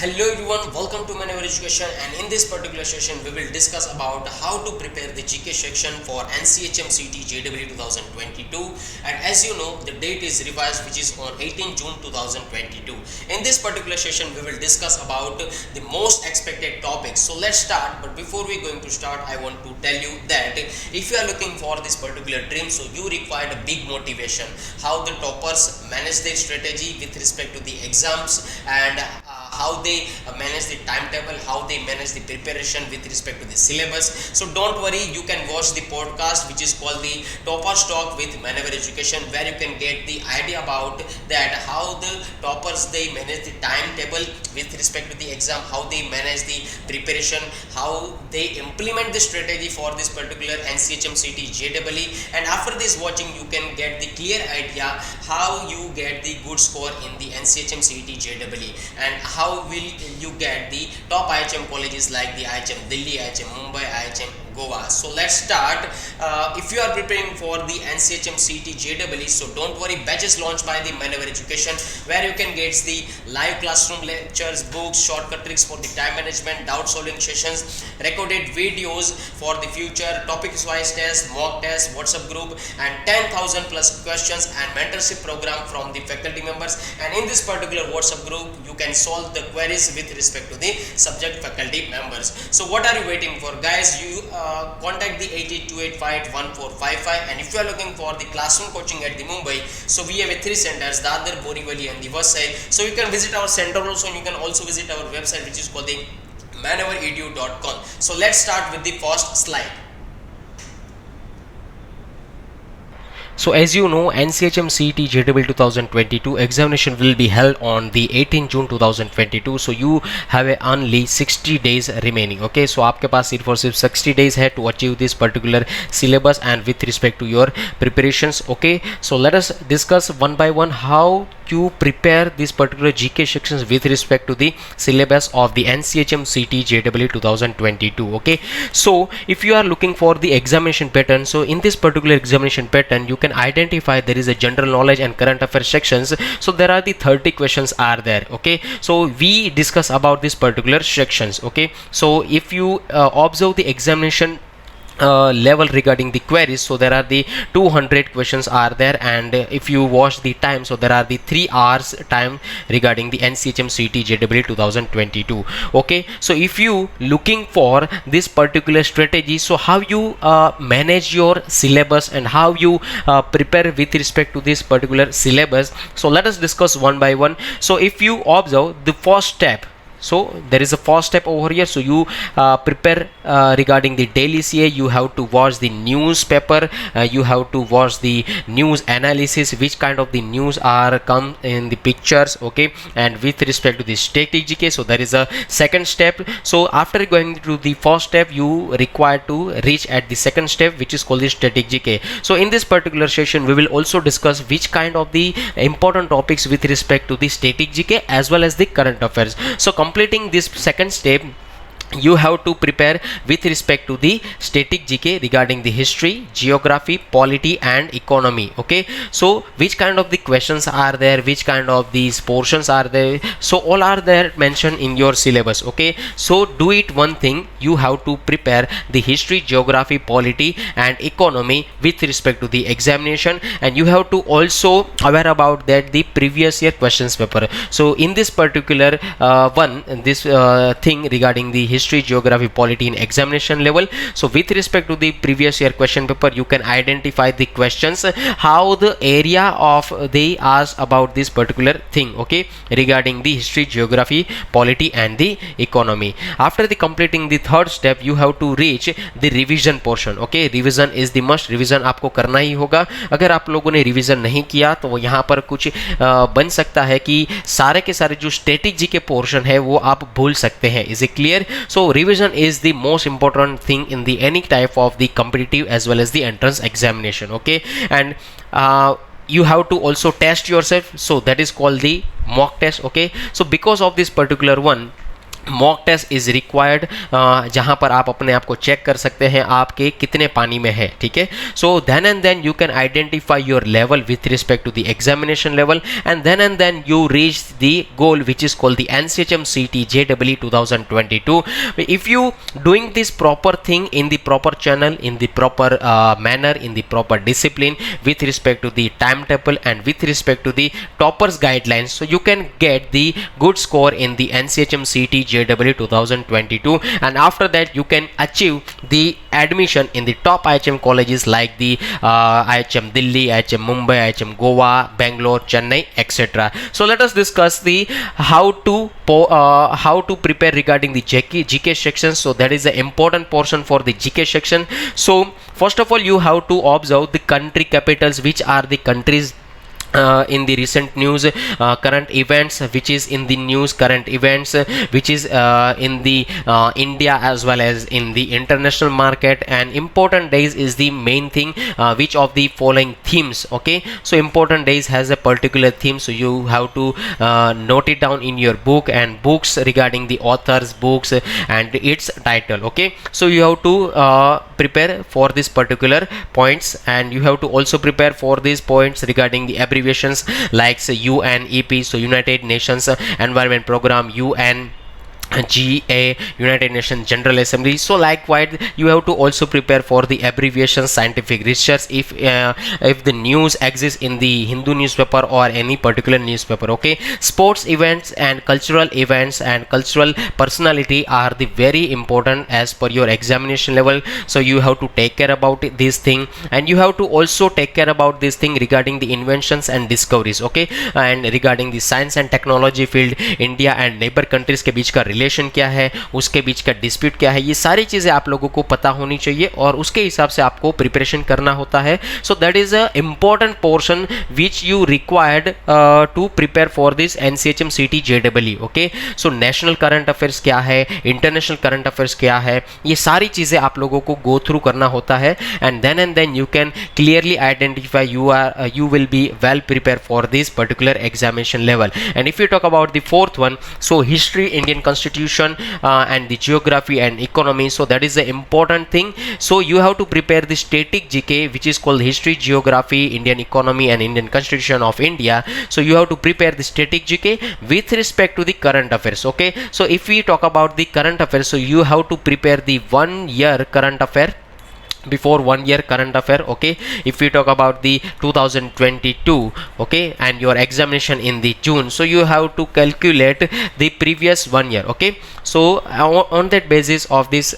Hello everyone, welcome to Manoeuvre Education, and in this particular session we will discuss about how to prepare the GK section for NCHMCT JEE 2022. And as you know, the date is revised, which is on 18 June 2022. In this particular session we will discuss about the most expected topics. So let's start, but before we going to start, I want to tell you that if you are looking for this particular dream, so you require a big motivation, how the toppers manage their strategy with respect to the exams, and how they manage the timetable, how they manage the preparation with respect to the syllabus. So don't worry, you can watch the podcast which is called the Toppers Talk with Manoeuvre Education, where you can get the idea about that how the toppers they manage the timetable with respect to the exam, how they manage the preparation, how they implement the strategy for this particular NCHMCT JEE. And after this watching, you can get the clear idea how you get the good score in the NCHMCT JEE, and how will you get the top IHM colleges like the IHM Delhi, IHM Mumbai, IHM Goa. So let's start. If you are preparing for the NCHMCT JEE, so don't worry, batches launched by the Manoeuvre Education, where you can get the live classroom lectures, books, shortcut tricks for the time management, doubt solving sessions, recorded videos for the future, topics wise tests, mock tests, WhatsApp group, and 10,000 plus questions and mentorship program from the faculty members. And in this particular WhatsApp group, you can solve the queries with respect to the subject faculty members. So what are you waiting for, guys? You contact the 82851455, and if you are looking for the classroom coaching at the Mumbai, so we have a 3 centers, Dadar, Borivali and the Vasai. So you can visit our center also, and you can also visit our website which is called the manoeuvreedu.com. So let's start with the first slide. So as you know, NCHMCT JEE 2022 examination will be held on the 18 June 2022. So you have only 60 days remaining. Okay, so आपके पास सिर्फ और सिर्फ 60 days है to achieve this particular syllabus and with respect to your preparations. Okay, so let us discuss one by one how you prepare this particular GK sections with respect to the syllabus of the NCHMCT JEE 2022. Okay, so if you are looking for the examination pattern, so in this particular examination pattern you can identify there is a general knowledge and current affairs sections. So there are the 30 questions are there. Okay, so we discuss about this particular sections. Okay, so if you observe the examination level regarding the queries, so there are the 200 questions are there, and if you watch the time, so there are the 3 hours time regarding the NCHMCT JEE 2022. Okay, so if you looking for this particular strategy, so how you manage your syllabus and how you prepare with respect to this particular syllabus, so let us discuss one by one. So if you observe the first step, so there is a first step over here. So you prepare regarding the daily CA, you have to watch the newspaper, you have to watch the news analysis, which kind of the news are come in the pictures. Okay, and with respect to the static GK, so there is a second step. So after going to the first step, you require to reach at the second step, which is called the static GK. So in this particular session we will also discuss which kind of the important topics with respect to the static GK as well as the current affairs. So completing this second step, you have to prepare with respect to the static GK regarding the history, geography, polity and economy. Okay, so which kind of the questions are there, which kind of these portions are there, so all are there mentioned in your syllabus. Okay, so do it one thing, you have to prepare the history, geography, polity and economy with respect to the examination, and you have to also aware about that the previous year questions paper. So in this particular this thing regarding the history, geography, polity in examination level, so with respect to the previous year question paper, you can identify the questions, how the area of they ask about this particular thing. Okay, regarding the history, geography, polity and the economy. After the completing the third step, you have to reach the revision portion. Okay, revision is the must, revision आपको करना ही होगा. अगर आप लोगों ने revision नहीं किया तो यहाँ पर कुछ बन सकता है कि सारे के सारे जो स्टैटिक जी के पोर्शन है वो आप भूल सकते हैं. Is it clear? So revision is the most important thing in the any type of the competitive as well as the entrance examination. Okay, and you have to also test yourself, so that is called the mock test. Okay, so because of this particular one, mock test is required, जहां पर आप अपने आप को check कर सकते हैं आपके कितने पानी में है, ठीक है। So then and then you can identify your level with respect to the examination level, and then you reach the goal which is called the NCHMCT JEE 2022. If you doing this proper thing in the proper channel, in the proper manner, in the proper discipline with respect to the timetable and with respect to the toppers guidelines, so you can get the good score in the NCHMCT JEE 2022, and after that you can achieve the admission in the top IHM colleges like the IHM Delhi, IHM Mumbai, IHM Goa, Bangalore, Chennai, etc. So let us discuss the how to prepare regarding the GK section. So that is the important portion for the GK section. So first of all, you have to observe the country capitals, which are the countries in the recent news, current events which is in the news, current events which is in the India as well as in the international market, and important days is the main thing, which of the following themes. Okay, so important days has a particular theme, so you have to note it down in your book, and books regarding the authors, books and its title. Okay, so you have to prepare for this particular points, and you have to also prepare for these points regarding the abbreviations like say UNEP, so United Nations Environment Program, UNGA, United Nations General Assembly. So likewise you have to also prepare for the abbreviations, scientific research, if the news exists in the Hindu newspaper or any particular newspaper. Okay, sports events and cultural events and cultural personality are the very important as per your examination level, so you have to take care about this thing, and you have to also take care about this thing regarding the inventions and discoveries. Okay, and regarding the science and technology field, India and neighbor countries के बीच का relation क्या है, उसके बीच का dispute क्या है, ये सारी चीज़ें आप लोगों को पता होनी चाहिए और उसके हिसाब से आपको प्रिपरेशन करना होता है. So that is a important portion which you required to prepare for this NCHMCT JEE. Okay, so national current affairs क्या है, इंटरनेशनल करंट अफेयर्स क्या है, ये सारी चीज़ें आप लोगों को गो थ्रू करना होता है, and then you can clearly identify you will be well prepared for this particular examination level. And if you talk about the fourth one, so history, Indian constitution and the geography and economy, so that is the important thing. So you have to prepare the static GK, which is called history, geography, Indian economy and Indian constitution of India. So you have to prepare the static GK with respect to the current affairs. Okay, so if we talk about the current affairs, so you have to prepare the 1 year current affair before 1 year current affair. Okay, if we talk about the 2022, okay, and your examination in the June, so you have to calculate the previous 1 year. Okay, so on that basis of this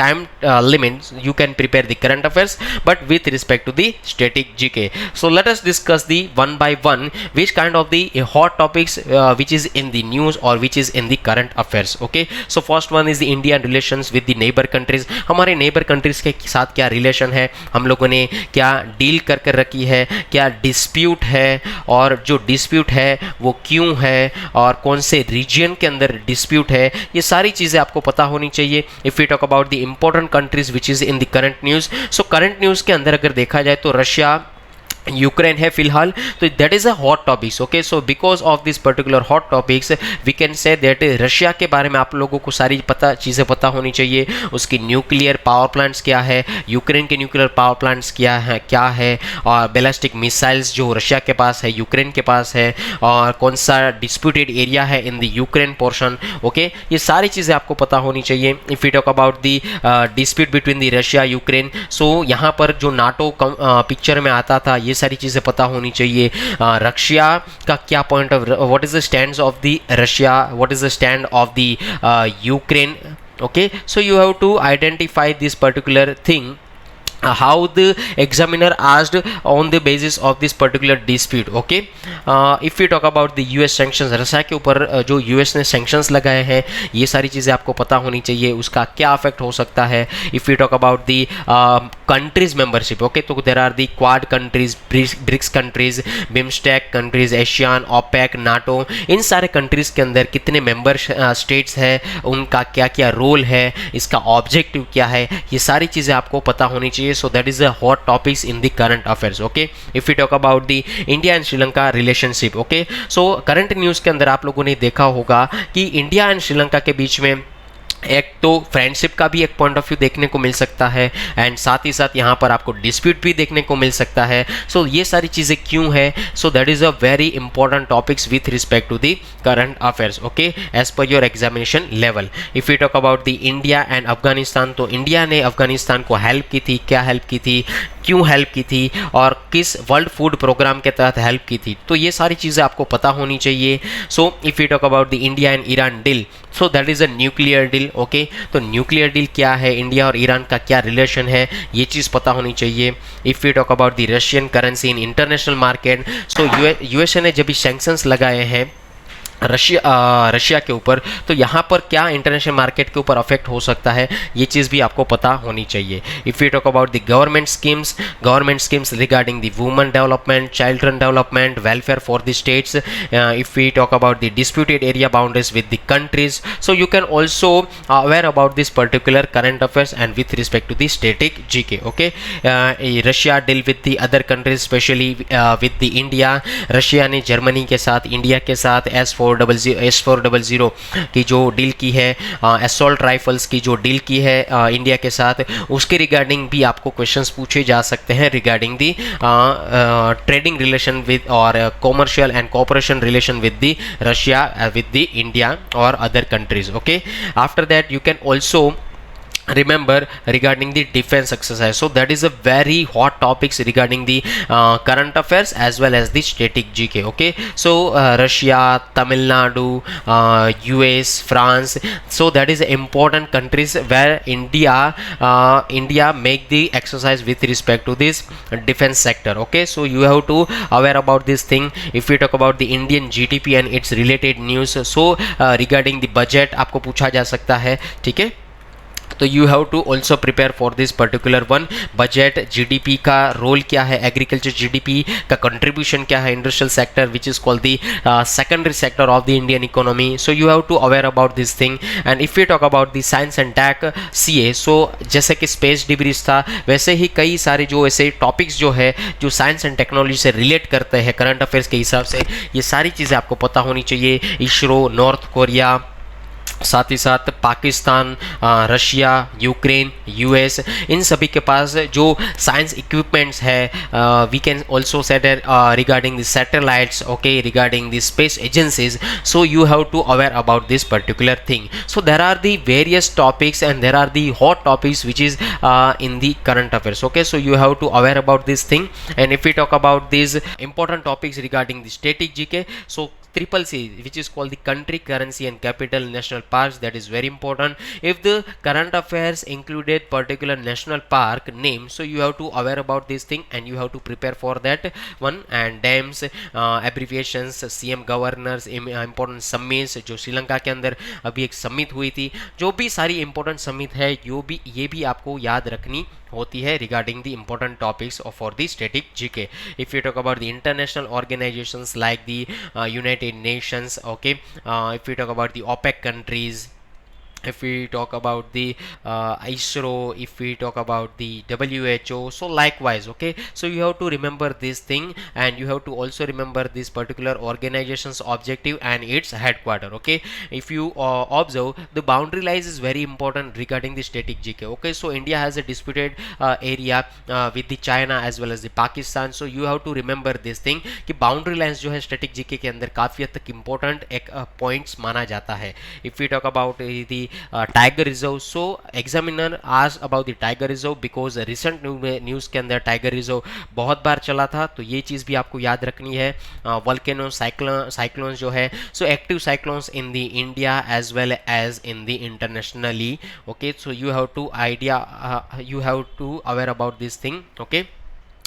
time limit, you can prepare the current affairs but with respect to the static GK. So let us discuss the one by one which kind of the hot topics which is in the news or which is in the current affairs. Okay, so first one is the Indian relations with the neighbor countries. हमारे neighbor countries के साथ क्या relation है, हम लोगों ने क्या deal कर कर रखी है, क्या डिस्प्यूट है, और जो डिस्प्यूट है वो क्यों है, और कौन से रीजन के अंदर डिस्प्यूट है, ये सारी चीज़ें आपको पता होनी चाहिए. If you talk about the important countries which is in the current news, so current news के अंदर अगर देखा जाए तो रशिया, यूक्रेन है फिलहाल, तो that is a hot topics. Okay, so because of this particular hot topics we can say that Russia के बारे में आप लोगों को सारी चीज़ें पता होनी चाहिए. उसकी न्यूक्लियर पावर प्लांट्स क्या है, यूक्रेन के न्यूक्लियर पावर प्लांट्स क्या है, और बैलिस्टिक मिसाइल्स जो रशिया के पास है, यूक्रेन के पास है, और कौन सा डिस्प्यूटेड एरिया है in the Ukraine portion. Okay, ये सारी चीज़ें आपको पता होनी चाहिए. If you talk about the dispute between the Russia Ukraine, so यहाँ पर जो नाटो पिक्चर में आता था, ये सारी चीज़ें पता होनी चाहिए. रशिया का क्या point of, what is the stand of the Russia, what is the stand of the Ukraine. Okay, so you have to identify this particular thing, how the examiner asked on the basis of this particular dispute. Okay, if we talk about the US sanctions, Russia के ऊपर जो US ने sanctions लगाए हैं, ये सारी चीज़ें आपको पता होनी चाहिए, उसका क्या अफेक्ट हो सकता है. if we talk about the countries membership, okay, तो there are the Quad countries, BRICS countries, BIMSTEC countries, ASEAN, OPEC, NATO, इन सारे कंट्रीज़ के अंदर कितने मेंबर स्टेट्स हैं, उनका क्या क्या रोल है, इसका ऑब्जेक्टिव क्या है, ये सारी चीज़ें आपको पता होनी चाहिए. चाहिए. सो that is a hot topics in the current affairs. Okay, if you talk about the India and Sri Lanka relationship. Okay, so current news के अंदर आप लोगों ने देखा होगा कि इंडिया एंड श्रीलंका के बीच में एक तो फ्रेंडशिप का भी एक पॉइंट ऑफ व्यू देखने को मिल सकता है, एंड साथ ही साथ यहाँ पर आपको डिस्प्यूट भी देखने को मिल सकता है. सो ये सारी चीज़ें क्यों है? So that is a very important topics with respect to the current affairs. Okay, as per your examination level. If you talk about the India and Afghanistan, तो इंडिया ने अफगानिस्तान को हेल्प की थी, क्या हेल्प की थी, क्यों हेल्प की थी, और किस वर्ल्ड फूड प्रोग्राम के तहत हेल्प की थी. तो ये सारी चीज़ें आपको पता होनी चाहिए. So if you talk about the India and Iran deal, so that is a nuclear deal. Okay, तो न्यूक्लियर डील क्या है, इंडिया और ईरान का क्या रिलेशन है, ये चीज़ पता होनी चाहिए. If you talk about the Russian currency in international market, so USA ने जब भी सैंक्शंस लगाए हैं रशिया के ऊपर, तो यहाँ पर क्या इंटरनेशनल मार्केट के ऊपर अफेक्ट हो सकता है, ये चीज़ भी आपको पता होनी चाहिए. If you talk about the government schemes regarding the women development, children development, welfare for the states. If you talk about the disputed area boundaries with the countries, so you can also aware about this particular current affairs and with respect to the static GK. Okay, Russia deal with the other countries, specially with the India. Russia ने Germany के साथ, India के साथ S400 की जो deal की है, assault rifles की जो डील की है इंडिया के साथ, उसके रिगार्डिंग भी आपको क्वेश्चंस पूछे जा सकते हैं regarding the trading relation with और commercial and cooperation relation with the Russia with the India और other countries. Okay, after that you can also remember regarding the defense exercise. So that is a very hot topics regarding the current affairs as well as the static GK. Okay, so Russia, Tamil Nadu, US, France, so that is important countries where India make the exercise with respect to this defense sector. Okay, so you have to aware about this thing. If we talk about the Indian GDP and its related news, so regarding the budget आपको पूछा जा सकता है. ठीक है, तो you have to also prepare for this particular one. Budget, GDP का role क्या है, एग्रीकल्चर जीडीपी का कंट्रीब्यूशन क्या है, industrial sector which is called the secondary sector of the Indian economy. So you have to aware about this thing. And if you talk about the science and tech CA, so जैसे कि space debris था, वैसे ही कई सारे जो ऐसे topics जो है जो साइंस एंड टेक्नोलॉजी से रिलेट करते हैं करंट अफेयर्स के हिसाब से, ये सारी चीज़ें आपको पता होनी चाहिए. इसरो, नॉर्थ कोरिया, साथ ही साथ पाकिस्तान, रशिया, यूक्रेन, यूएस, इन सभी के पास जो साइंस इक्विपमेंट्स है, we can also set regarding the satellites. Okay, regarding the space agencies. So you have to aware about this particular thing. So there are the various topics and there are the hot topics which is in the current affairs. Okay, so you have to aware about this thing. And if you talk about this important topics regarding the static GK, so triple C, which is called the country, currency and capital, national parks, that is very important. If the current affairs included particular national park name, so you have to aware about this thing and you have to prepare for that one. And dams, abbreviations, CM governors, important summits, जो श्रीलंका के अंदर अभी एक summit हुई थी, जो भी सारी important समिट है ये भी आपको याद रखनी होती है regarding the important topics for the static GK. If you talk about the international organizations like the United Nations, okay, if you talk about the OPEC countries, if we talk about the ISRO, if we talk about the WHO, so likewise. Okay, so you have to remember this thing and you have to also remember this particular organization's objective and its headquarter. Okay, if you observe, the boundary lines is very important regarding the static GK. Okay, so India has a disputed area with the China as well as the Pakistan. So you have to remember this thing कि boundary lines जो है static GK के अंदर काफ़ी हद तक important एक points माना जाता है. If we talk about the tiger reserve, so examiner ask about the tiger reserve because recent news के अंदर टाइगर रिजर्व बहुत बार चला था, तो ये चीज़ भी आपको याद रखनी है. वोल्केनो साइक्लोन्स जो है, so active cyclones in the India as well as in the internationally. Okay, so you have to aware about this thing. Okay,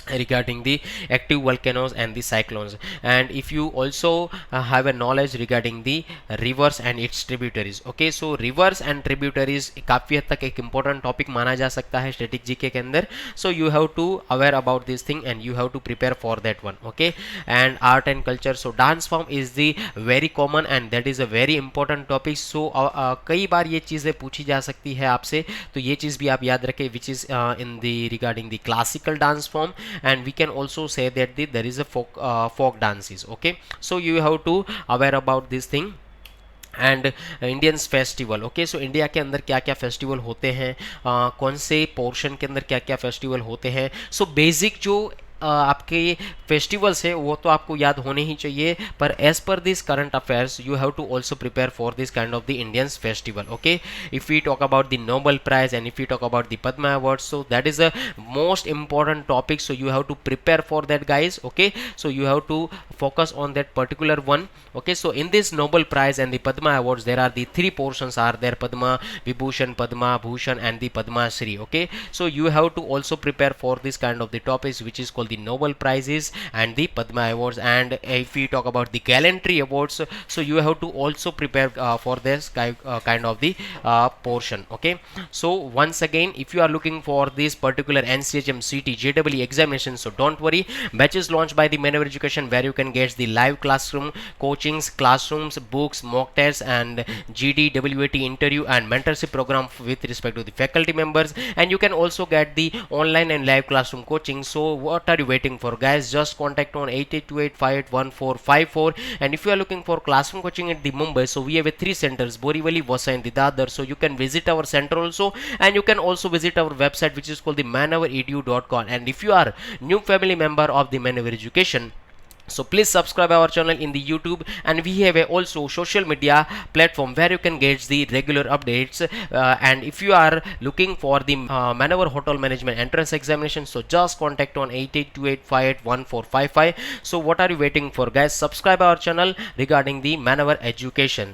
regarding the active volcanoes and the cyclones. And if you also have a knowledge regarding the rivers and its tributaries. Okay, so rivers and tributaries काफी हद तक एक important topic माना जा सकता है static GK के अंदर. So you have to aware about this thing and you have to prepare for that one. Okay, and art and culture. So dance form is the very common and that is a very important topic. So कई बार ये चीज़ें पूछी जा सकती है आपसे, तो ये चीज़ भी आप याद रखें, which is in the regarding the classical dance form, and we can also say that there is a folk dances. Okay, so you have to aware about this thing. And Indians festival. Okay, so India के अंदर क्या क्या festival होते हैं, कौन से portion के अंदर क्या क्या फेस्टिवल होते हैं. सो बेसिक जो आपके फेस्टिवल्स है वो तो आपको याद होने ही चाहिए, पर as per this current affairs you have to also prepare for this kind of the Indians festival. Okay, if we talk about the Nobel prize and if you talk about the Padma awards, so that is a most important topic. So you have to prepare for that guys. Okay, so you have to focus on that particular one. Okay, so in this Nobel Prize and the Padma Awards there are the three portions are there: Padma Vibhushan, Padma Bhushan and the Padma Shri. Okay, so you have to also prepare for this kind of the topics which is called the Nobel Prizes and the Padma Awards. And if we talk about the Gallantry Awards, so you have to also prepare for this kind of the portion. Okay, so once again, if you are looking for this particular NCHMCT JEE examination, so don't worry, batches launched by the Manoeuvre Education where you can get the live classroom coachings, classrooms, books, mock tests and GD, WAT interview and mentorship program with respect to the faculty members. And you can also get the online and live classroom coaching. So what are you waiting for guys? Just contact on 8828581454. And if you are looking for classroom coaching at the Mumbai, so we have 3 centers: Borivali, Vasai and the Dadar. So you can visit our center also, and you can also visit our website which is called the manoeuvreedu.com. And if you are new family member of the Manoeuvre Education, so please subscribe our channel in the YouTube, and we have a also social media platform where you can get the regular updates. And if you are looking for the Manoeuvre Hotel Management entrance examination, so just contact on 8828581455. So what are you waiting for guys? Subscribe our channel regarding the Manoeuvre Education.